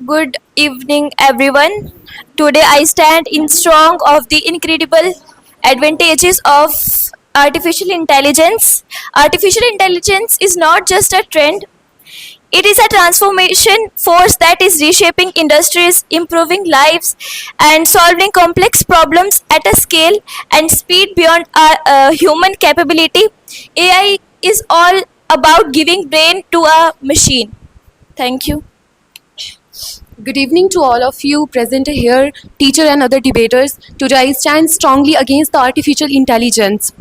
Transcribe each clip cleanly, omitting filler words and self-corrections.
Good evening, everyone. Today I stand in strong of the incredible advantages of artificial intelligence. Artificial intelligence is not just a trend, it is a transformation force that is reshaping industries, improving lives, and solving complex problems at a scale and speed beyond our human capability. AI is all about giving brain to a machine. Thank you. Good evening to all of you present here, teacher and other debaters. Today I stand strongly against the artificial intelligence.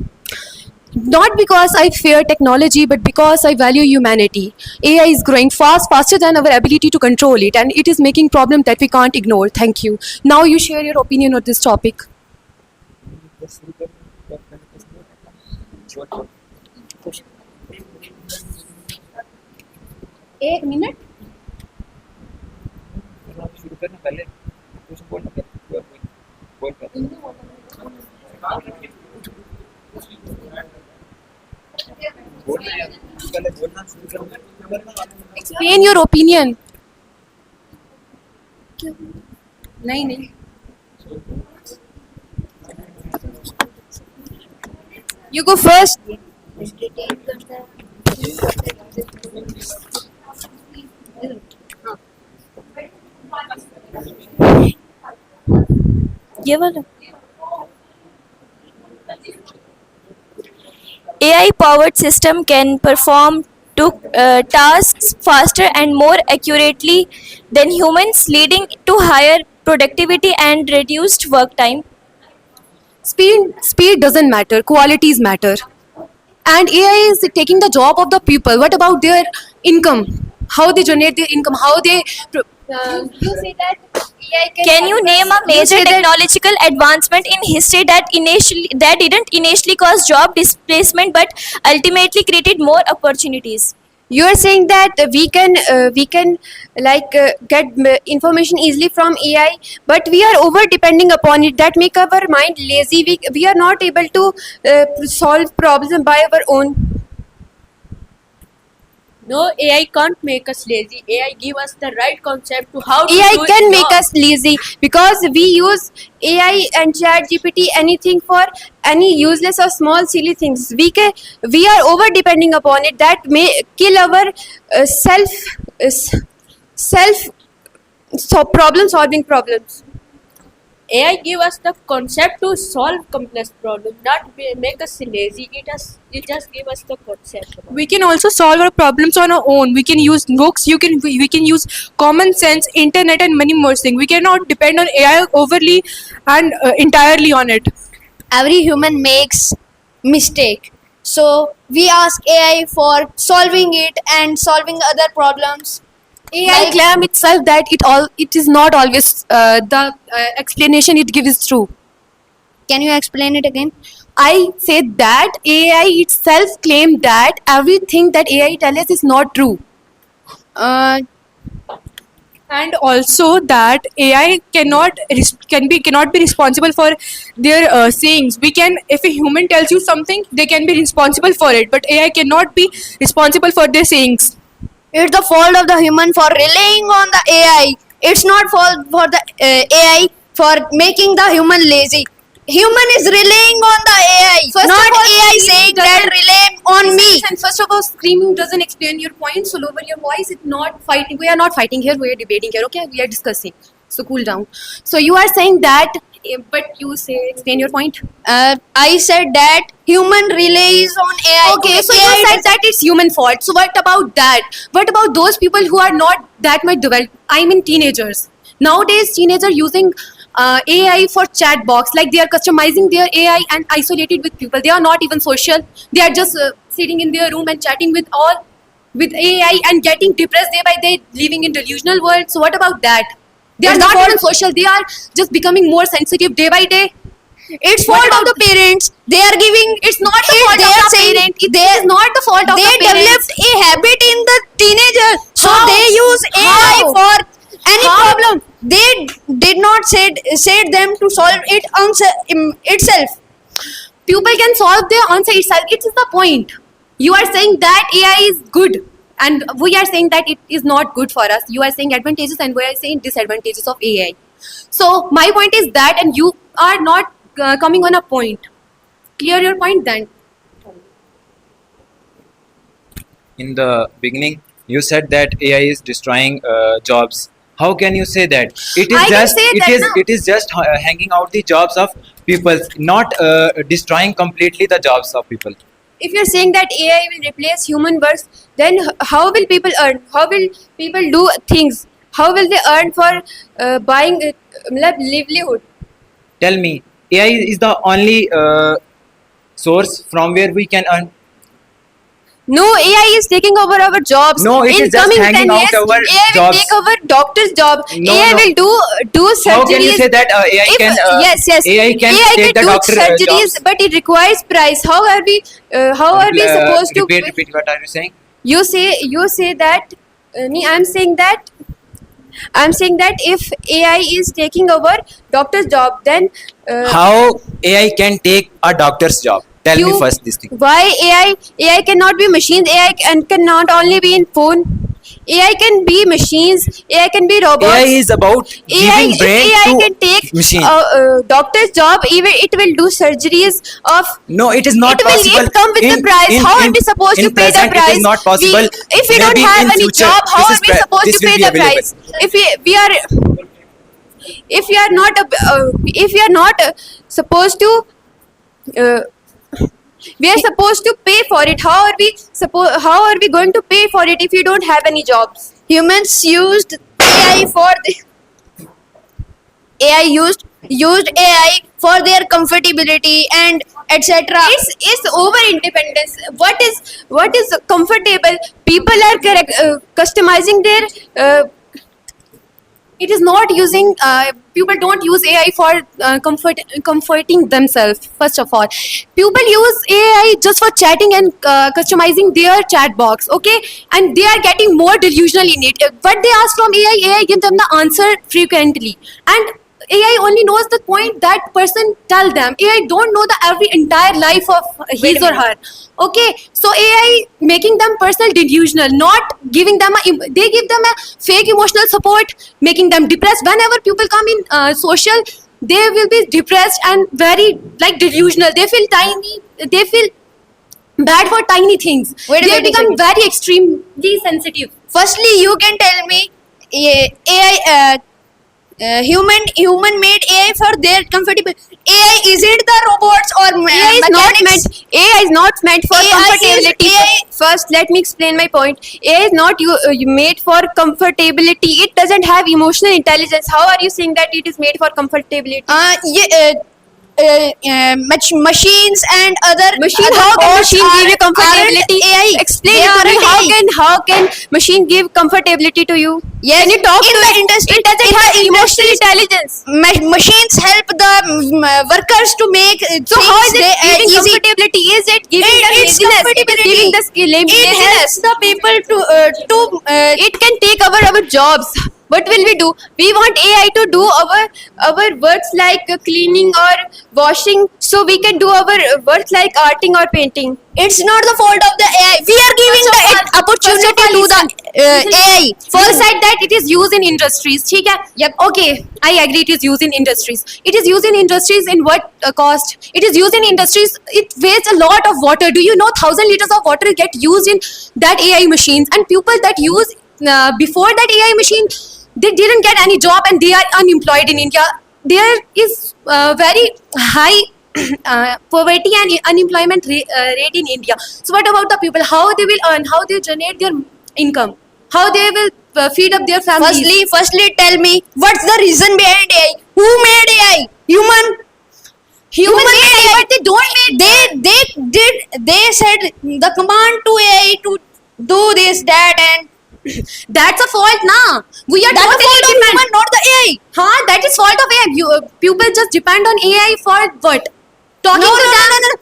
Not because I fear technology, but because I value humanity. AI is growing fast, faster than our ability to control it, and it is making problems that we can't ignore. Thank you. Now you share your opinion on this topic. एक minute शुरू करना पहले कुछ बोलना बोल बोलना यार पहले बोलना शुरू करना Explain your opinion. नहीं You go first. ये वाला AI powered system can perform tasks faster and more accurately than humans, leading to higher productivity and reduced work time. Speed doesn't matter. Qualities matter. And AI is taking the job of the people. What about their income? How they generate their income? How they You say that AI Can you name a major technological advancement in history that didn't initially cause job displacement but ultimately created more opportunities? You are saying that we can get information easily from AI, but we are over depending upon it. That make our mind lazy. We are not able to solve problems by our own. No, AI can't make us lazy. AI give us the right concept to how to AI do can it make job. us lazy because we use AI and Chat GPT anything for any useless or small silly things. We are over depending upon it. That may kill our self problem solving problems. AI give us the concept to solve complex problems, not make us lazy. It just give us the concept. we can also solve our problems on our own. We can use books. We can use common sense, internet, and many more things. We cannot depend on AI overly and entirely on it. Every human makes mistake, so we ask AI for solving it and solving other problems. AI claim itself that it is not always the explanation it gives is true. Can you explain it again? I said that AI itself claimed that everything that AI tells us is not true. And also that AI cannot be responsible for their sayings. If a human tells you something, they can be responsible for it, but AI cannot be responsible for their sayings. It's the fault of the human for relying on the AI. It's not fault for the AI for making the human lazy. Human is relying on the AI, not AI saying that rely on me. And first of all, screaming doesn't explain your point. So lower your voice. It's not fighting. We are not fighting here. We are debating here. Okay, we are discussing. So cool down. So you are saying that, but you say explain your point. I said that human relies on AI. Okay, so AI you said that it's human fault. So what about that? What about those people who are not that much developed? I mean teenagers. Nowadays, teenagers are using AI for chat box. Like they are customizing their AI and isolated with people. They are not even social. They are just sitting in their room and chatting with AI and getting depressed day by day, living in delusional world. So what about that? They are not even social. They are just becoming more sensitive day by day. It's fault of the parents. They are giving. It's not the If fault they of are the saying parent. It is not the fault of they the parents. developed a habit in the teenager, so How? they use AI How? for any How? problem. They did not said them to solve it itself. People can solve their answer itself. It is the point. You are saying that AI is good. And we are saying that it is not good for us. You are saying advantages and we are saying disadvantages of AI. So my point is that, and you are not coming on a point. Clear your point then. In the beginning, you said that AI is destroying jobs. How can you say that? It is I can just say that now. it is just hanging out the jobs of people, not destroying completely the jobs of people. If you're saying that AI will replace human works, then how will people earn? How will people do things? How will they earn for buying livelihood? Tell me, AI is the only source from where we can earn. No, AI is taking over our jobs. No, it in is just coming hanging 10 out years, our AI will jobs. take over doctor's job. No, AI no. will do surgeries. How can you say that AI If- can? yes, yes. AI can take the do doctor surgeries, jobs. but it requires price. How are we? How are we supposed to? repeat? What are you saying? You say that. I'm saying that. I'm saying that if AI is taking over doctor's job, then How AI can take a doctor's job? Tell me you- first this thing. Why AI cannot be machines? AI cannot only be in phone. AI can be machines. AI can be robots. AI is about AI, giving brain if AI to can take machine. doctor's job, even it will do surgeries of. No, it is not It will possible. it come with the price. How are we supposed to pay the present, price? it is not possible. If we don't Maybe have in any future, job, how this are we supposed this to will pay be the available. price? If we are not if we are not supposed to uh, we are supposed to pay for it. How are we going to pay for it if we don't have any jobs? Humans used AI for the AI used AI for their comfortability and etc. It's over independence. What is comfortable? People are customizing their It is not using. People don't use AI for comforting themselves. First of all, people use AI just for chatting and customizing their chat box. Okay, and they are getting more delusional in it. What they ask from AI gives them the answer frequently, and AI only knows the point that person tell them. AI don't know the every entire life of his or her. Okay, so AI making them personal delusional, not giving them they give them a fake emotional support, making them depressed. Whenever people come in social, they will be depressed and very like delusional. They feel tiny. They feel bad for tiny things. Wait a They minute, become a second. very extremely sensitive. Firstly, you can tell me AI human made AI for their comfortable. AI isn't the robots or AI is not mechanics. meant. AI is not meant for AI is- comfortability. AI First, let me explain my point. AI is not made for comfortability. It doesn't have emotional intelligence. How are you saying that it is made for comfortability? Machines and other Machine, other how can bots machine give you aren't comfortability? AI. Explain They it to me. aren't AI. How can machine give comfortability to you? Yes, Can you talk in to the it? industry, It doesn't in have the emotional industries, intelligence. machines help the workers to make So how is it things giving easy. comfortability? Is it giving them It's laziness? It is comfortability. giving the skill It laziness. helps the people to It can take over our jobs. What will we do? We want AI to do our works like cleaning or washing, so we can do our works like arting or painting. it's not the fault of the AI. We are giving First of the all- opportunity first to of all, the listen. AI. You said that it is used in industries. ठीक है? Yep. Okay, I agree. It is used in industries. It is used in industries in what cost? It is used in industries. It wastes a lot of water. Do you know 1,000 liters of water get used in that AI machines? And people that use before that AI machine, they didn't get any job and they are unemployed in India. There is very high poverty and unemployment rate in India. So what about the people? How they will earn? How they generate their income? How they will feed up their families? Firstly, tell me what's the reason behind AI? Who made AI? Human. Human made AI, but they don't make. They said the command to AI to do this that and That's a fault, na. We are that's the totally fault of depend. human, not the AI. Huh? That is fault of AI. People just depend on AI for what? Talking No, to no, no, them. no, no.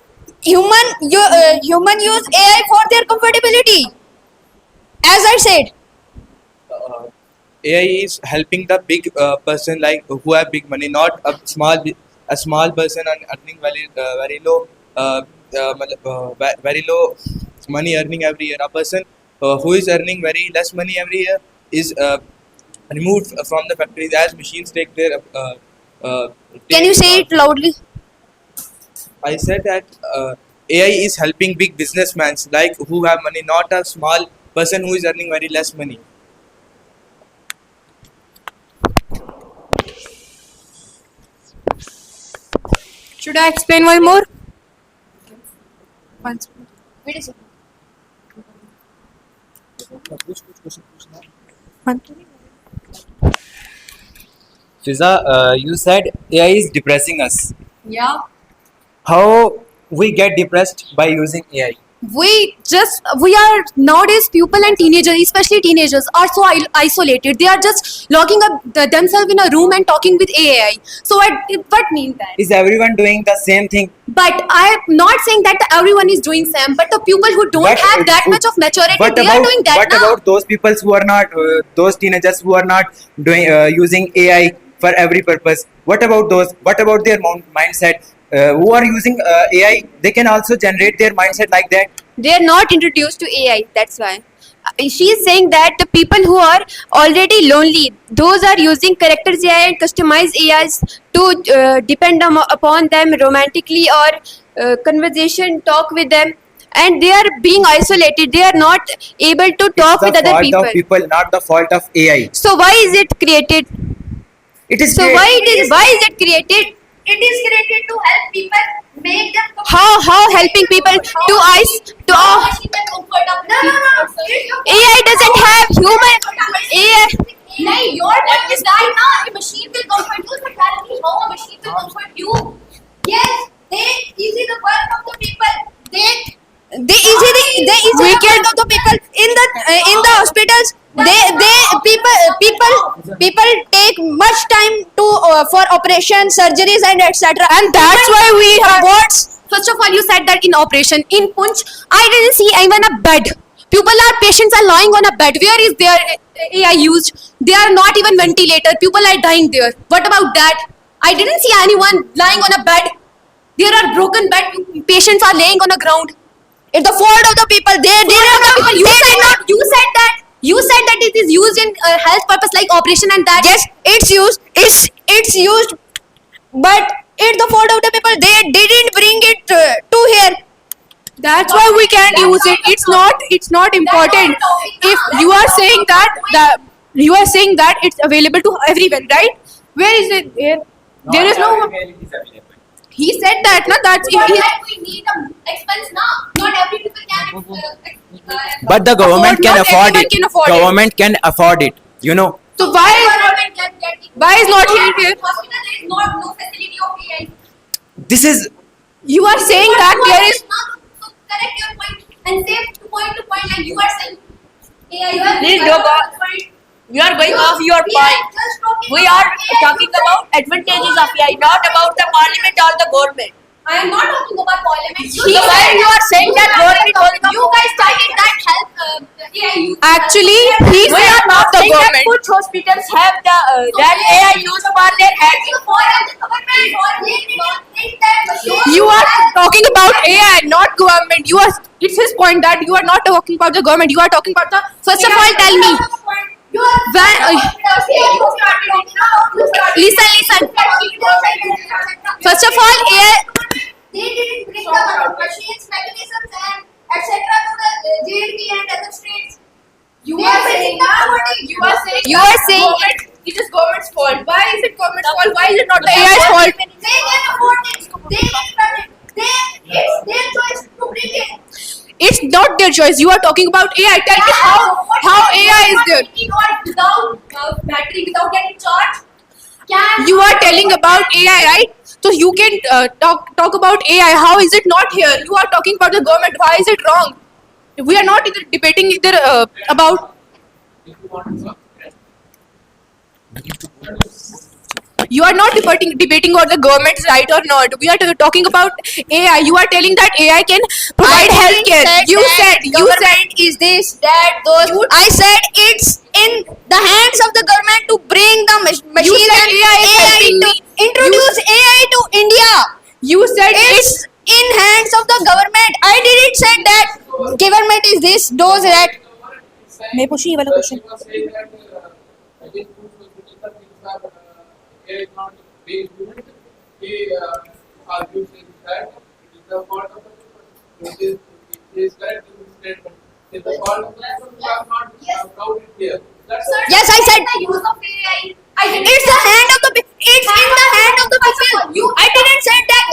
Human use AI for their comfortability. As I said, AI is helping the big person like who have big money, not a small person and earning very low very low money earning every year. A person who is earning very less money every year is removed from the factories as machines take their. Can you say it loudly? I said that AI is helping big businessmen like who have money, not a small person who is earning very less money. Should I explain one more? Once. Wait a second. Fiza, you said AI is depressing us. Yeah. How we get depressed by using AI? We are nowadays people and teenagers, especially teenagers, are so isolated. They are just locking up themselves in a room and talking with AI. So what means that? Is everyone doing the same thing? But I'm not saying that everyone is doing same, but the people who don't But, have that who- much of maturity, What they are doing that what now. about those people who are not, those teenagers who are not doing using AI for every purpose? What about those? What about their mindset? Who are using AI? They can also generate their mindset like that. They are not introduced to AI. That's why. She is saying that the people who are already lonely, those are using characters AI and customized AIs to depend upon them romantically or conversation, talk with them, and they are being isolated. They are not able to talk It's with the other fault people. of people, not the fault of AI. So why is it created? It is So great. why is it created? It is created to help people make them How helping people to AI doesn't have human AI. नहीं, your point is that now a machine will comfort you, but tell me how a machine will comfort you. Yes, they easy the work of the people. They easily work of the people in the hospitals. People take much time to for operation surgeries and etc. And that's why we have bots. First of all, you said that in operation in Punch, I didn't see even a bed. Patients are lying on a bed. Where is their AI used? They are not even ventilator. People are dying there. What about that? I didn't see anyone lying on a bed. There are broken bed. Patients are laying on the ground. It's the fault of the people. You said that it is used in health purpose like operation and that. Yes, it's used. It's used, but it's the fault of the people. They didn't bring it to here. That's why we can't use it. It's not important. If you are saying that it's available to everyone, right? Where is it? There is no. He said that, na, that's if he, We need expense now. Not every people can. But the government Afford, can not afford everyone it. can afford it. Government can afford it. You know. so why is not here? Hospital there is no facility of AI. This is You are saying that there is. So correct your point and say to point like you are saying. AI. Please go back. You are going off your point. We are talking about advantages of AI, not about the parliament or the government. I am not talking about parliament. Why you are saying that government was You guys started that help AI use. Actually, he We said are not the saying that government. which hospitals have the that AI used for their health. You are talking about AI, not government. It's his point that you are not talking about the government. You are talking about the. First of all, tell me. Listen. First of all, AI. They didn't bring the machines, mechanisms, and etc. to the JNK and other states. You are saying It is government's fault. Why is it government's fault? Why is it not the AI's fault? they can afford it. They can fund it. It's their choice to bring it. It's not their choice. You are talking about AI. Tell me how AI is there. Without battery, without getting charged. Can You are telling about AI, right? So you can talk about AI. How is it not here? You are talking about the government. Why is it wrong? We are not debating about. You are not debating about the government's right or not. We are talking about AI. You are telling that AI can provide healthcare. You said is this that those. I said it's in the hands of the government to bring the machine said and AI is helping to me. introduce AI to India. you said It's in hands of the government. I didn't say that government is this, those that. मैं पूछूं ये वाला question? Yes, I said the use of AI. It's the hand of the it's in the hand of the people. I didn't say that.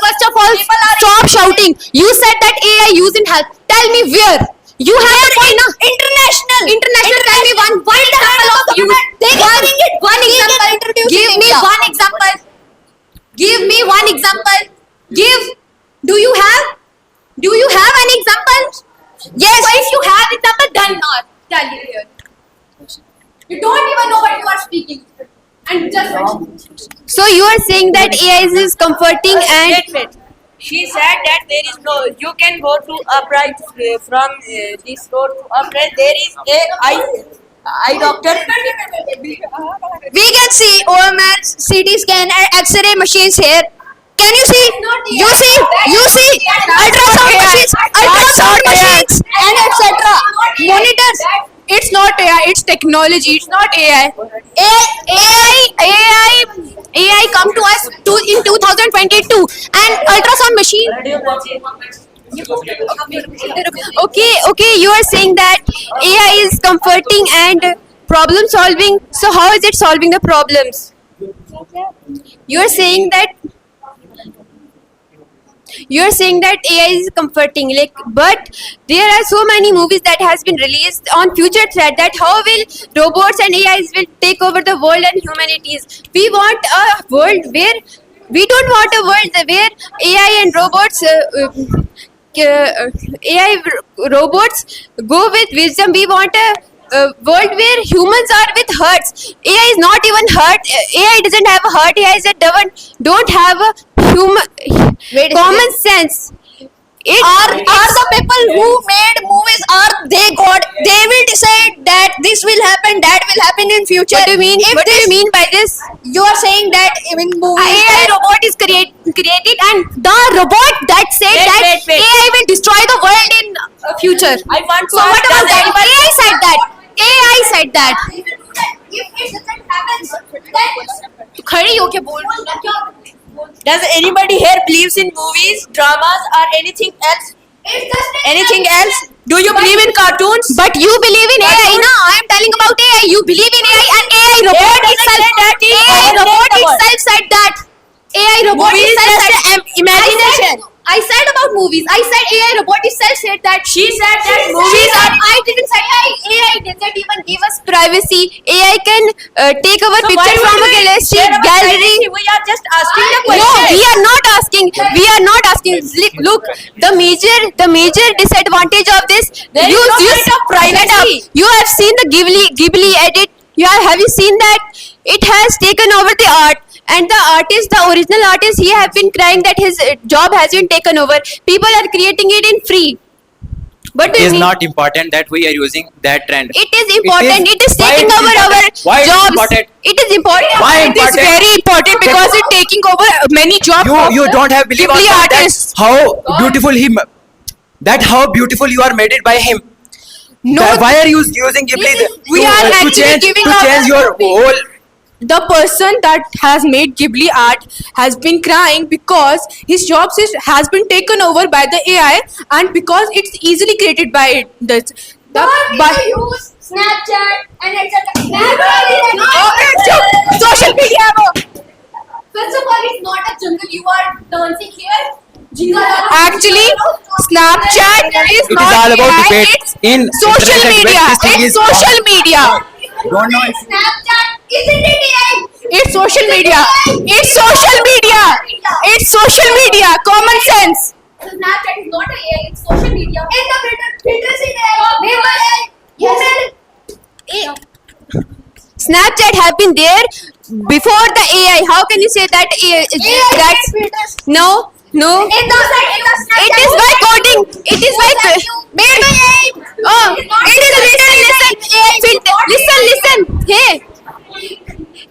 First of all, stop shouting. You said that AI using help. Tell me where. You have a point, na? International. Tell me one example of you. One example. Give me one example. Give me one example. Do you have an example? Yes. So if you have example, then not. Tell you here. You don't even know what you are speaking. And just So you are saying that AI is comforting and Wait. She said that there is no. You can go to upright from this road to upright. There is a eye doctor. we can see OMS, CT scan and X-ray machines here. Can you see? You see ultrasound machines and etc. Monitors. It's not AI. It's technology. It's not AI. AI come to us in 2022 and ultrasound machine. okay, you are saying that AI is comforting and problem solving. So how is it solving the problems? You are saying that AI is comforting, like, but there are so many movies that has been released on future threat that how will robots and AIs will take over the world and humanities. We want a world where we don't want a world where AI and robots robots go with wisdom. We want a world where humans are with hearts. AI is not even hurt. AI doesn't have a heart. AI is a don't have a human common sense. Are the people who made movies, are they God? They will decide that this will happen, that will happen in future. What do you mean? What do you mean by this? You are saying that in movies AI robot is created and the robot that said Wait, that wait, wait. AI will destroy the world in future. I want to So what ask about that? anyone- AI said that. AI said that. if it doesn't happen, then खड़ी होके बोल. Does anybody here believes in movies, dramas, or anything else? it's just Anything else? Do you believe in cartoons? But you believe in AI, na? I am telling about AI. You believe in AI and AI robot doesn't itself. say that is AI dominate robot the world. itself said that. AI robot Movie is itself just said. imagination. I said about movies. I said AI robot itself said that. She said that movies are. I didn't say AI doesn't even give us. Privacy. AI can take our So why picture from would a we gallery, share our gallery. privacy? We are just asking the No, question. we are not asking. We are not asking. Look, the major disadvantage of this. There is no kind of privacy. You have seen the Ghibli edit. Have you seen that? It has taken over the art. And the artist, the original artist, he have been crying that his job has been taken over. People are creating it in free. What do It you is mean? not important that we are using that trend. It is important. It is Why taking it is over our important? Why it is jobs. important? It is important. Why It is important? very important because it's taking over many jobs. You don't have belief on Ghibli that. artists. How beautiful how beautiful you are made it by him. No. Why are you using Ghibli We are to actually change giving to our change your whole? The person that has made Ghibli art has been crying because his job has been taken over by the AI and because it's easily created by it. use Snapchat and etc. Social media. First of all, it's not a jungle you are dancing here. Actually, Snapchat is It not is all about AI, debate. it's In social internet, media. this thing It's is social media. Don't know if- Snapchat isn't it AI? It's social media. It's social media. It's social media. Common sense. So Snapchat is not AI, it's social media. In the Twitter is AI. Yes. Snapchat have been there before the AI. How can you say that? That's no. In the Snapchat. It is by coding. It is by Made by AI. oh. It is listen. Hey.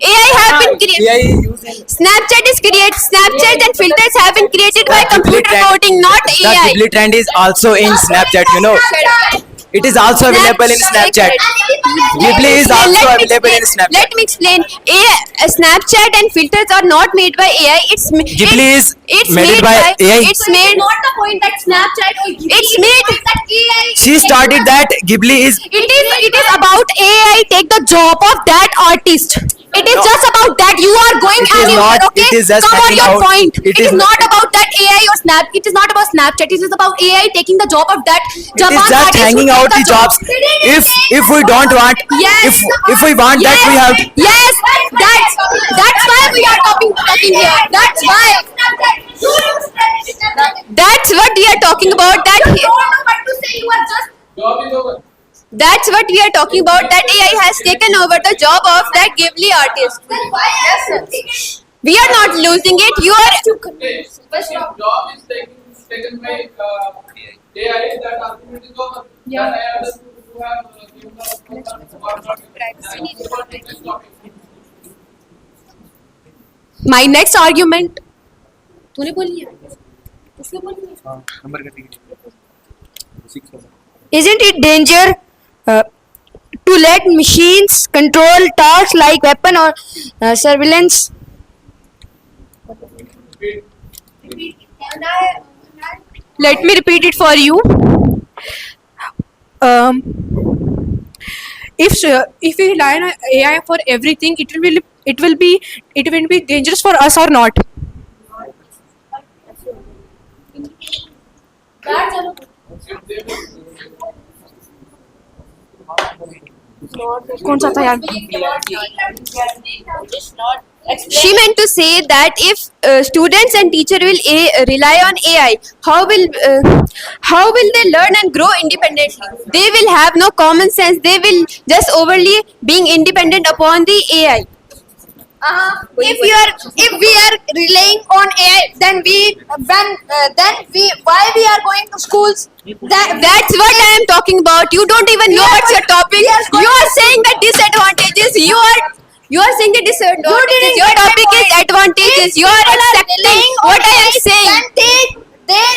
AI have been created. AI is using Snapchat is created. Snapchat and filters have been created by the Ghibli computer trend. coding, not The AI. Ghibli trend is also in Snapchat. You know. It is also available in Snapchat. Ghibli is also available in Snapchat. Let me explain. Snapchat and filters are not made by AI. Ghibli is it's made by AI. It's made. Not the point that Snapchat or It's made. that AI. She started that. Ghibli is. It is about AI take the job of that artist. It is No. just about that. You are going It is anywhere, not. okay? It is just Come on hanging your out. point. It It is is not about that AI or Snap. It is not about Snapchat. It is about AI taking the job of that It Japan is just artist who hanging took out the the job. jobs. If we don't want, Yes. if we want that, we have. Yes, that's why we are talking here. That's why. That's what we are talking about. That's what we are talking about. That AI has taken over the job of that Ghibli artist. We are not losing it. You are. If job is taken by AI, that argument is over. That I understood you have given the My next argument. तूने बोली है? उसने बोली है? Isn't it danger to let machines control tasks like weapon or surveillance? Let me repeat it for you. If we rely on AI for everything, it will be dangerous for us or not. कौन सा था यार? She meant to say that if students and teacher will rely on AI, how will they learn and grow independently? They will have no common sense. They will just overly being independent upon the AI. If we are relying on AI, then why we are going to schools? That's what I am talking about. You don't even know what's your topic. You are saying the disadvantages. You are saying the disadvantages. Your topic is advantages. You are accepting what I am saying. They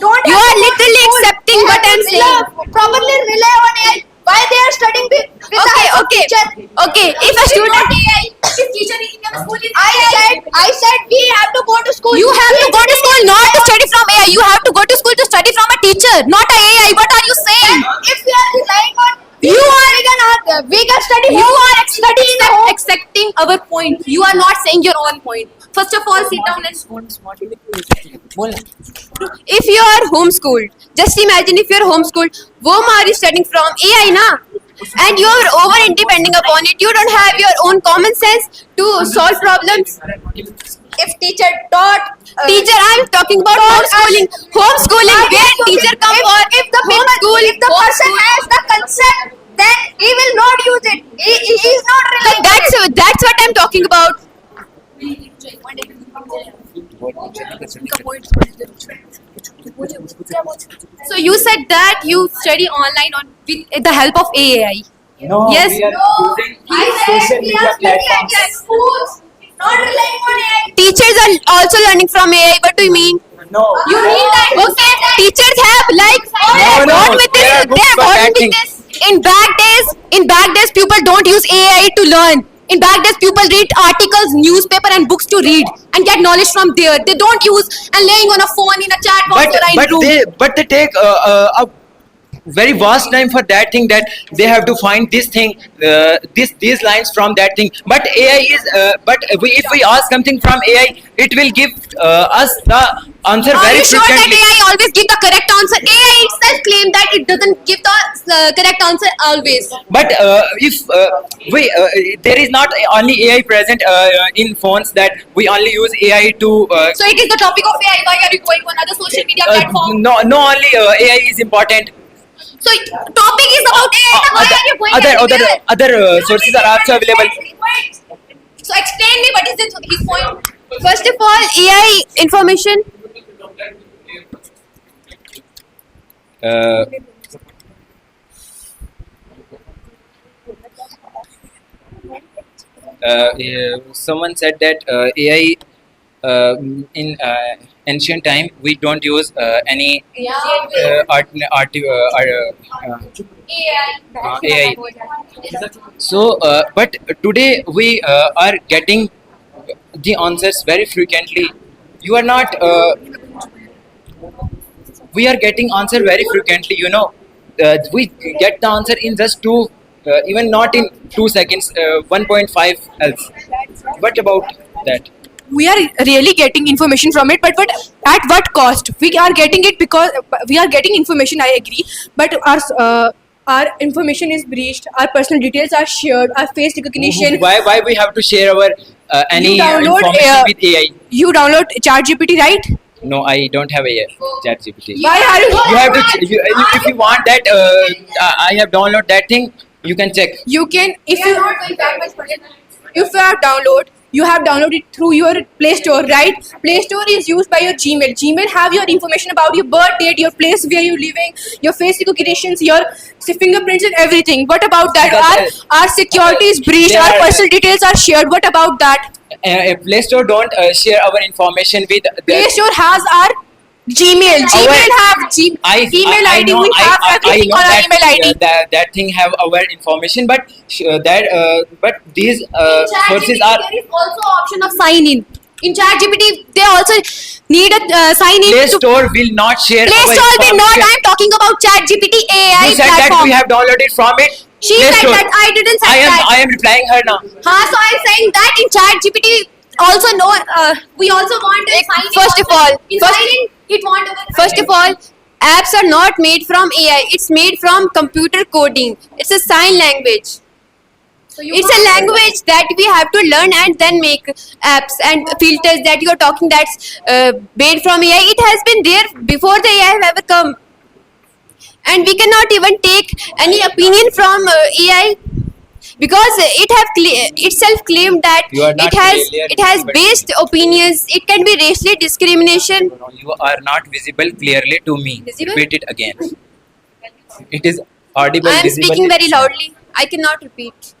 don't. You are literally accepting what I am saying. Properly rely on AI. Why they are studying with the help of teacher? Okay. If a student, If teacher is in the school, I said we have to go to school. you have to go to school not to study from AI. You have to go to school to study from a teacher, not a AI. What are you saying? If we are relying on we can study. You are accepting our point. You are not saying your own point. First of all, sit down and If you are homeschooled, just imagine if you are homeschooled, whom are you studying from? AI, na? And you are over independent upon it. You don't have your own common sense to solve problems. If teacher taught Teacher, I am talking about homeschooling. Homeschooling, where teacher come for if the person has the concept, then he will not use it. He is not relying. That's what I'm talking about. So you said that you study online with the help of AI. No, Yes. we are using I said social we media are studying platforms. at schools, not relying on AI. Teachers are also learning from AI. What do you mean? No. You mean that? Okay, teachers have like No, born with there are this. books They are for born that with thing. this. In back days, people don't use AI to learn. In back days, people read articles, newspaper, and books to read and get knowledge from there. They don't use and laying on a phone in a chat box or in room. But they take a very vast time for that thing, that they have to find this thing, these lines from that thing. But AI is if we ask something from AI, it will give us the answer Are very you sure that frequently. AI always give the correct answer? AI itself claim that it doesn't give the correct answer always. But if there is not only AI present in phones, that we only use AI to So it is the topic of AI. Why are you going on other social media platform? no only AI is important. So topic is about AI. then Why are you going everywhere? other sources are also available. So explain me what is his point. First of all, AI information. Someone said that AI in ancient time we don't use any AI. So, but today we are getting the answers very frequently. You are not. We are getting answer very frequently. We get the answer in just two, even not in 2 seconds. 1.5 else. What about that? We are really getting information from it, but at what cost? We are getting it because we are getting information. I agree, but our information is breached. Our personal details are shared. Our face recognition. Why we have to share our any You download, information with AI? You download ChatGPT, right? No, I don't have a ChatGPT. Why are you? You have to. If you want that, I have downloaded that thing. You can check. You can if We are you not going backwards for it. if you have downloaded through your Play Store, right? Play Store is used by your Gmail. Gmail have your information about your birth date, your place where you're living, your face recognitions, your fingerprints and everything. What about that? Our security is breached. Our personal details are shared. What about that? Play Store don't share our information with. Play Store has our Gmail. Gmail have email I ID. know, We have everything I on know our email ID. that thing have our information, but but these In sources ChatGPT, are. there is also option of sign in. In ChatGPT, they also need a sign in. Play to- Store will not share. Play our Store will not. information. I'm talking about ChatGPT AI You said platform. that we have downloaded from it. She Play said Store. that. I didn't say that. I am replying her now. So I'm saying that in ChatGPT also no. We also want a sign in. First of also. all, in first- sign in, it want our First of all, apps are not made from AI. It's made from computer coding. It's a sign language. So you It's a want- language that we have to learn and then make apps and filters that you're talking that's made from AI. It has been there before the AI have ever come. And we cannot even take any opinion from AI because it have itself claimed that You are not clear, it has but- based opinions. It can be racially discrimination. No, you are not visible clearly to me. Visible? Repeat it again. It is audible. I am visible. speaking very loudly. I cannot repeat.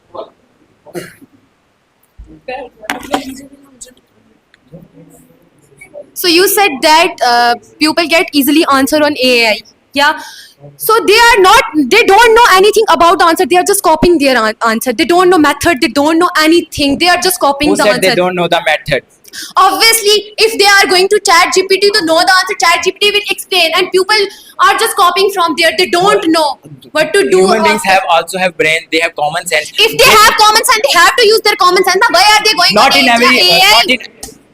So you said that people get easily answer on AI. Yeah. So they don't know anything about the answer. They are just copying their answer. They don't know method. They don't know anything. They are just copying Who the said answer. they don't know the method? Obviously, if they are going to ChatGPT to know the answer, ChatGPT will explain, and people are just copying from there. They don't know what to do. Human beings also have brain. They have common sense. If they have common sense, they have to use their common sense. Now, why are they going Not to in the every. AI?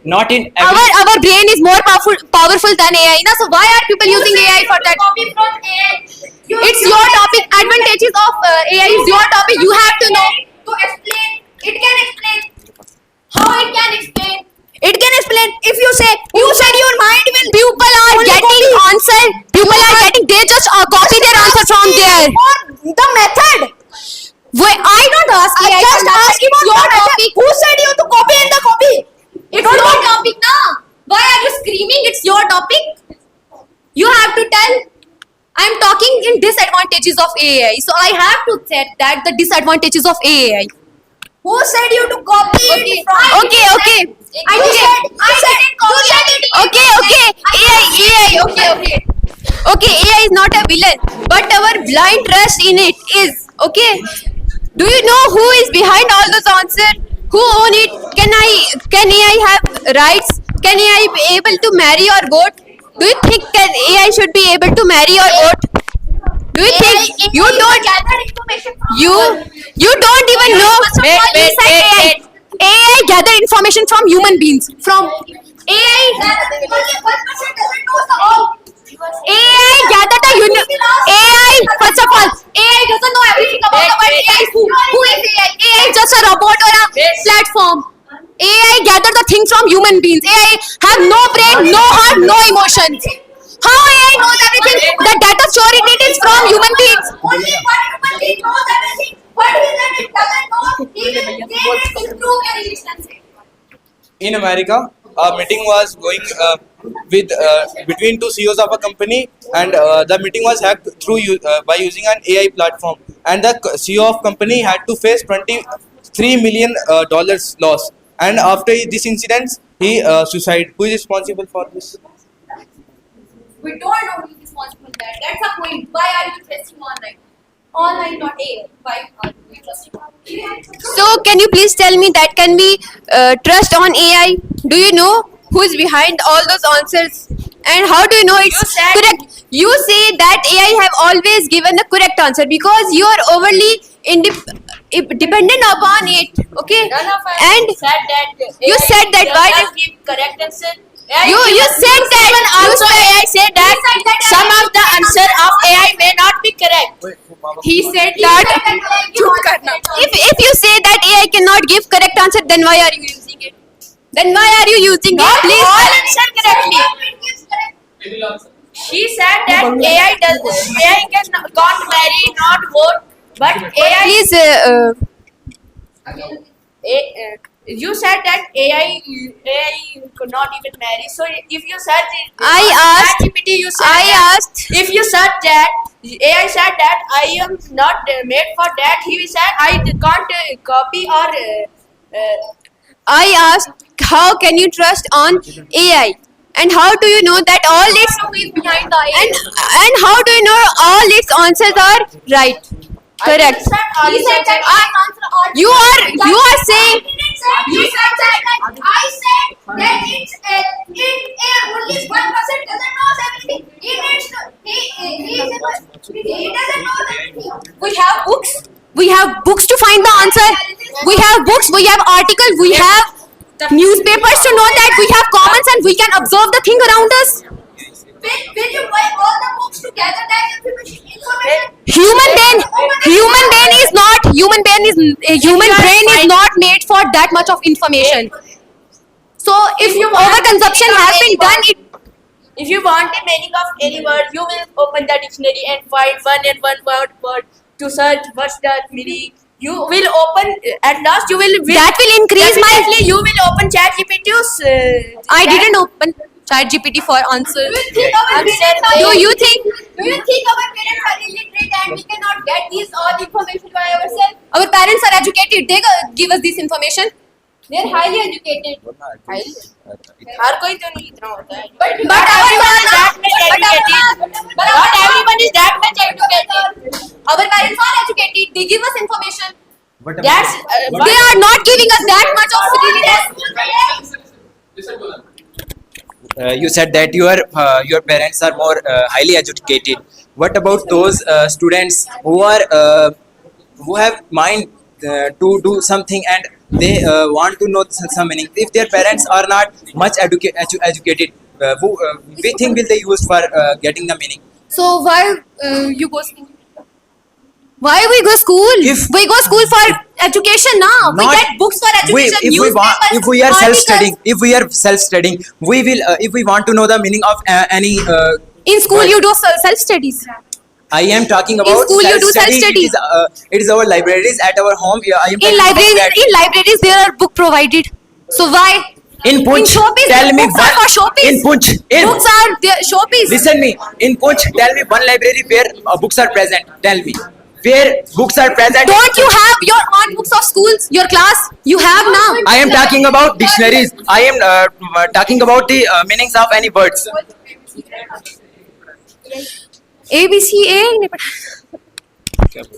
Not in every. Our brain is more powerful than AI. Now, so why are people using AI for that? Copy from AI. It's your topic. Advantages of AI is your topic. You have to know. To explain. It can explain. How it can explain. It can explain. If you say your mind will. People are getting answer. People are getting. They just copy their answer from there. The method. Wait, I don't ask. I just ask you your topic. Who said you to copy in the copy? It's your topic now. Why are you screaming? It's your topic. You have to tell. I'm talking in disadvantages of AI. So I have to say that the disadvantages of AI. Who said you to copy it from? Okay. I didn't copy it. Okay. AI. Okay, AI is not a villain, but our blind trust in it is. Okay. Do you know who is behind all those answers? Who own it? Can AI have rights? Can AI be able to marry or vote? Do you think AI should be able to marry or vote? Do you think you don't gather information from you don't even know? AI gather information from human beings. From AI AI gather the AI. First of all, AI doesn't know everything about the world. AI is who is AI? AI is just a robot or a platform. AI gather the things from human beings. AI have no brain, no heart, no emotions. How AI knows everything? The data stored in it is from human beings. Only one human being knows everything. What is that it doesn't know? They will improve your efficiency. In America, a meeting was going with between two CEOs of a company, and the meeting was hacked through by using an AI platform, and the CEO of company had to face $23 million loss. And after this incident, he suicide. Who is responsible for this? We don't know who is responsible for that. That's the point. Why are you trusting online? Online, not AI. Why are you trusting online? So can you please tell me that can we trust on AI? Do you know who is behind all those answers? And how do you know it's correct? You say that AI have always given the correct answer because you are overly dependent upon it. Okay? None of us And said that. you AI said that does why not did- give correct answer. you said that Also, AI said that some of the answer of AI may not be correct. He said that. चुप करना. if you say that AI cannot give correct answer, then why are you using it? Then why are you using it? Not Please. all answer correctly. Middle answer. She said that AI can't marry, not vote, but AI. Please. You said that AI could not even marry. So if you search it, I asked- ChatGPT, you said I that asked. if you search that AI said that I am not made for that. He said I can't copy or. I asked, how can you trust on AI? And how do you know that all its behind the AI. and how do you know all its answers are right? Correct. He said that I answer all. You are saying You said that. I said that it's only 1% doesn't know everything. He needs to. He doesn't know everything. we have books. We have books to find the answer. We have books. We have articles. We have newspapers to know that. We have comments and we can observe the thing around us. When you buy all the books together, that information. Human brain is not human brain is not made for that much of information. So if overconsumption has been done, If you want the meaning of any word, you will open the dictionary and find one and one word to search what's the meaning. You will open at last. You will that will increase my. definitely you will open ChatGPT. I didn't open ChatGPT for answers. Do you think our parents are Do you think Do you think our parents are illiterate and we cannot get these all information by ourselves? our parents are educated? They give us this information. They're highly educated. हर कोई तो नहीं इतना होता है. But everyone is that much educated. Not everyone is that much educated. Our parents are educated. They give us information. That's They are not giving us that much of Listen to them. You said that your parents are more highly educated. What about those students who have mind to do something and they want to know some meaning? If their parents are not much educated, we think will they use for getting the meaning? So why you go school? Why we go school? We go school for education now. We Not- get books for education. If we are articles. self-studying, we will. If we want to know the meaning of any. In school you do self studies. I am talking about school you do self-study. self-study. It is our libraries at our home. I am In talking about libraries, that. there are book provided. So why? In Punch, showpiece, tell me books are for showpiece. In Punch, Books are there, showpiece. listen me. In Punch, tell me one library where books are present. Tell me where books are present. Don't you have your own books of schools? Your class you have now. I am talking about dictionaries. I am talking about the meanings of any words. ABCA.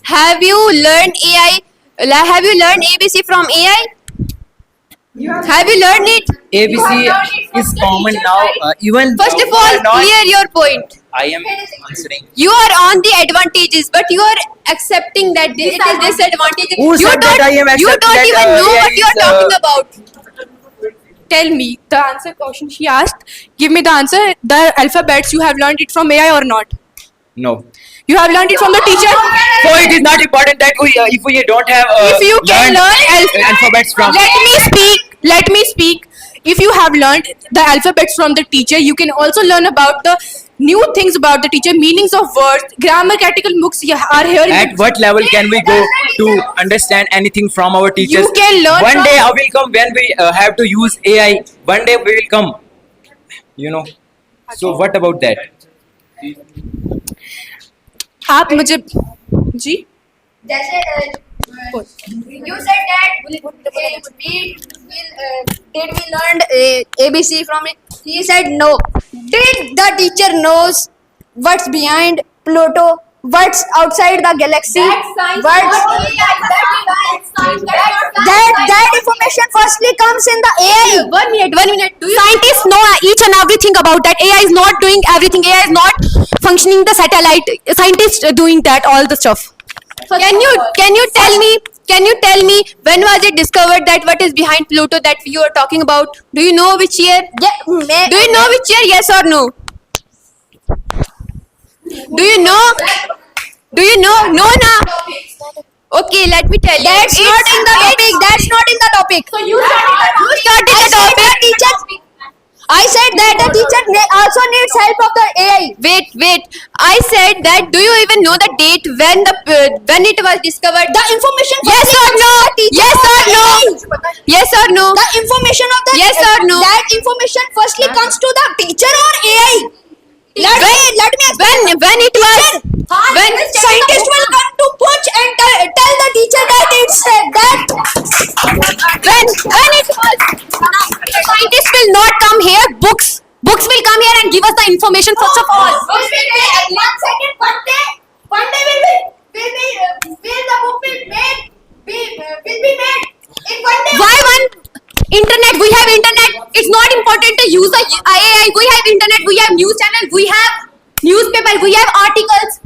Have you learned AI? Have you learned ABC from AI? Have you learned it? ABC is common now. Even First of who all, are not- clear your point. I am answering. You are on the advantages, but you are accepting that it is disadvantage. Who You said that don't- I am You accepting don't that, even know AI what you are is, talking about. Tell me the answer question she asked. Give me the answer. The alphabets you have learned it from AI or not? No. You have learned it from the teacher. So it is not important that if we don't have If you can learn alphabets from. Let me speak. If you have learned the alphabets from the teacher, you can also learn about the new things about the teacher, meanings of words, grammatical books are here. At what level can we go to understand anything from our teachers? You can learn One from- day I will come when we have to use AI. One day we will come. You know. So what about that? आप मुझे जी जैसे you said that did we learned ABC from it? He said no. Did the teacher knows what's behind Pluto? What's outside the galaxy? That information firstly comes in the AI. 1 minute, 1 minute. Scientists know each and everything about that. AI is not doing everything. AI is not functioning the satellite. Scientists are doing that, all the stuff. Can you tell me when was it discovered that what is behind Pluto that you are talking about? Do you know which year? Do you know which year? Yes or no? Do you know? No, na. Okay, let me tell you. That's not in the topic. That's not in the topic. So You started the topic. I said that the teacher also needs help of the AI. Wait. I said that. Do you even know the date when it was discovered? The information. Yes or no? Yes or no? Yes or no? The information of the Yes or no? That information firstly comes to the teacher or AI. Let me explain. When it was When scientists will come to Puch and tell the teacher that it's that. when it was, scientists will not come here. Books will come here and give us the information first of all. 1 second. One day will the book will be made in 1 day. Why one? Internet. We have internet. It's not important to use the AI. We have internet. We have news channel. We have newspaper. We have articles.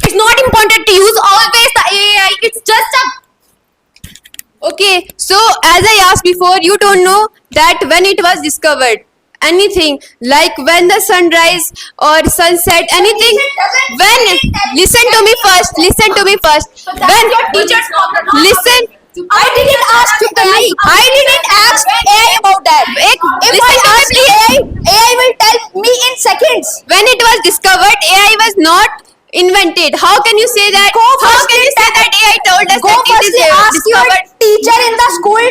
It's not important to use always the AI. It's just a. Okay. So as I asked before, you don't know that when it was discovered. Anything like when the sunrise or sunset, anything. When listen to me first. When listen. I didn't ask AI about that. If I ask AI will tell me in seconds. When it was discovered, AI was not invented. How can you say that? How can you say that AI told us Go that it firstly is ask your discovered? teacher in the school.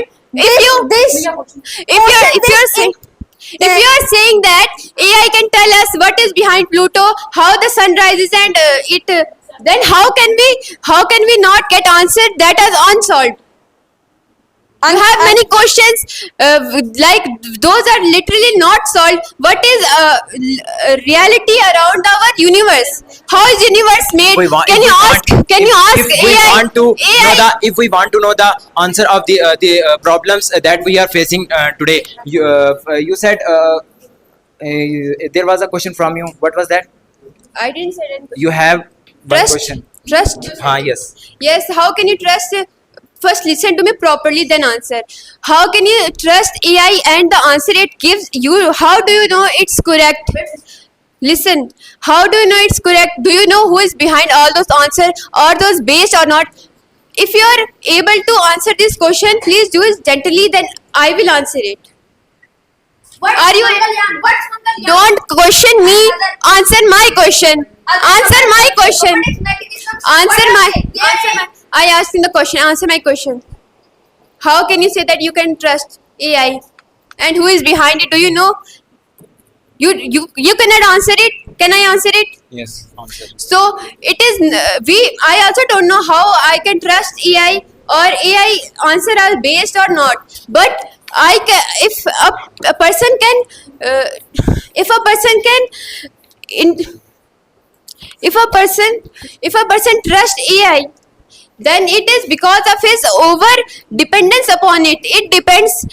If you are saying that AI can tell us what is behind Pluto, how the sun rises and then how can we not get answered that is unsolved? You have many questions like those are literally not solved. What is reality around our universe? How is universe made? Can you ask AI? If we want to know the answer of the problems that we are facing today, you said there was a question from you. What was that? I didn't say anything. You have one question. Trust. Yes. Yes, how can you trust? First, listen to me properly, then answer. How can you trust AI and the answer it gives you? How do you know it's correct? Listen, how do you know it's correct? Do you know who is behind all those answers? Are those based or not? If you are able to answer this question, please do it gently, then I will answer it. Are you? Don't question me. Answer my question. Answer my question. I asked him the question. Answer my question. How can you say that you can trust AI? And who is behind it? Do you know? You cannot answer it. Can I answer it? Yes. Answer. So it is I also don't know how I can trust AI or AI answer are based or not. But if a person trusts AI, then it is because of his over dependence upon it. It depends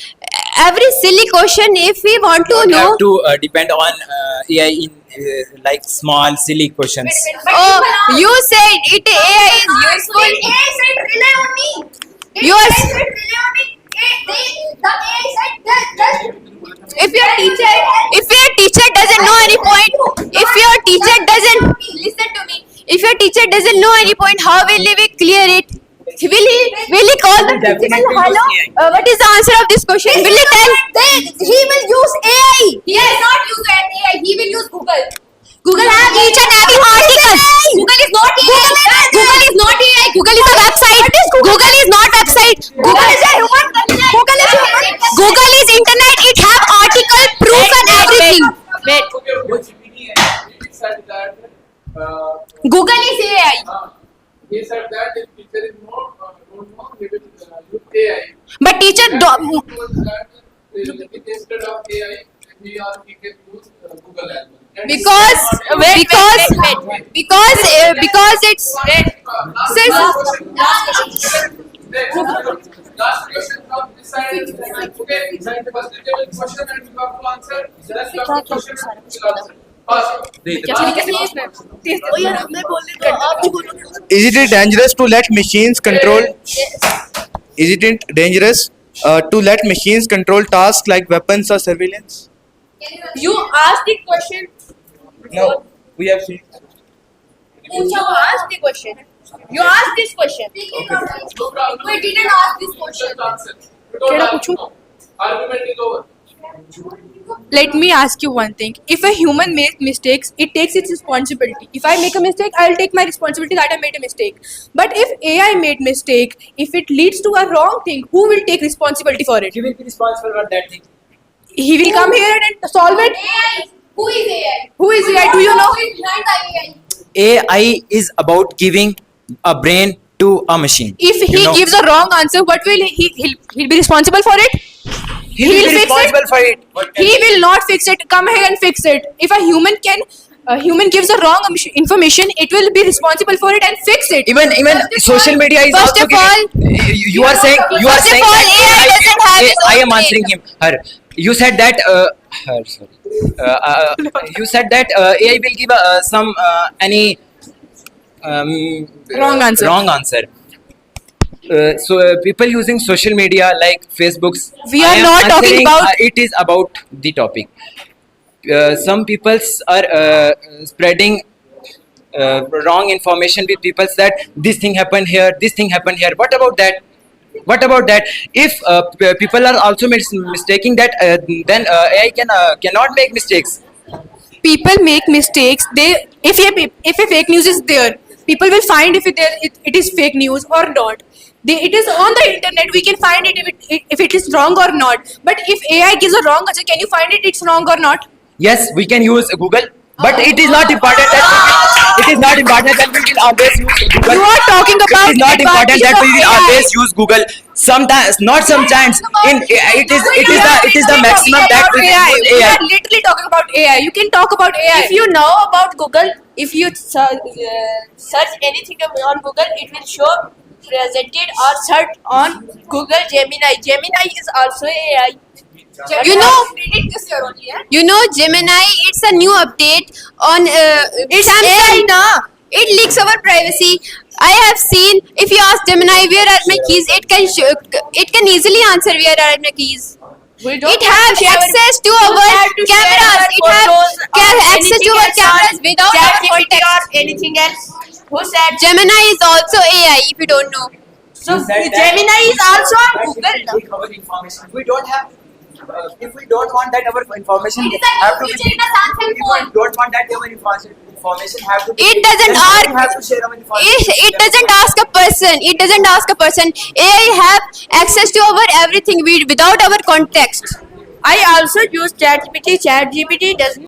every silly question. If we want to know, have to depend on AI in like small silly questions. you said it AI is useful. AI said rely on me. You are- AI said rely on me. The AI said just If your teacher doesn't know any point, if your teacher doesn't listen to me, if your teacher doesn't know any point, how will we clear it? Will he call the teacher? Definitely Hello, use what is the answer of this question? Will he tell? he will use AI. He will not use AI. He will use Google. Google has each and every article. Google is not AI. Google is not AI. Google is a website. Google is not website. Google is a human. Google is internet. It have article, proof and everything. Okay, GPT said that Google is AI. he said that if teacher is don't know, he will use AI. But teacher don't. He told that instead of AI, he can use Google as because it's Last question from this side. Okay, first they will question and you have to answer. Then you have to question and you will answer. Fast. Is it dangerous to let machines control? Is it dangerous to let machines control tasks like weapons or surveillance? You asked the question. No, we have seen. You asked the question. You asked this question. We didn't ask this question. Just answer. You don't have to know. Argument is over. Let me ask you one thing. If a human makes mistakes, it takes its responsibility. If I make a mistake, I'll take my responsibility that I made a mistake. But if AI made mistake, if it leads to a wrong thing, who will take responsibility for it? You will be responsible for that thing. He will come here and solve it. AI. Who is AI? Who is AI? Do you know? Who is behind the AI? AI is about giving a brain to a machine. If he You know? gives a wrong answer, what will he'll be responsible for it? He will he'll be fix responsible it. for it. He will not fix it. Come here and fix it. If a human gives a wrong information, it will be responsible for it and fix it. Even social media is First also of all- giving, you are saying First of all, that AI doesn't have its I own am brain. answering him. Her. You said that her, sorry. You said that AI will give some any Wrong answer. Wrong answer. People using social media like Facebooks. We I are am not talking answering, about- it is about the topic. Some people are spreading wrong information with people that this thing happened here, this thing happened here. What about that? What about that? If people are also mistaking that, then AI cannot make mistakes. People make mistakes. If a fake news is there, people will find if it is fake news or not. It is on the internet. We can find it if it is wrong or not. But if AI gives a wrong answer, can you find it's wrong or not? Yes, we can use Google, but it is not important that it is not important that we will always use Google. You are talking about It is not important that we will advantages of always AI. use Google. Sometimes, not sometimes. It is the maximum that we AI. will use We AI. are literally talking about AI. You can talk about AI. If you know about Google, if you search anything on Google, it will show presented or searched on Google Gemini. Gemini is also AI. You know, This year only, yeah? you know, Gemini. It's a new update on. It's Samsung. AI na. It leaks our privacy. I have seen. If you ask Gemini where are my keys, it can easily answer where are my keys. It has access to our cameras. It has access to our cameras without our context. or anything else. Who said? Gemini is also AI. If you don't know. So Gemini is also on Google. Take our information. We don't have. If we don't want that our information It is a have to new be. feature in a Samsung If we phone. don't want that our information have to be. It doesn't then we ask. have to share our information. It doesn't ask a person. It doesn't ask a person. AI have access to our everything without our context. I also use ChatGPT. ChatGPT doesn't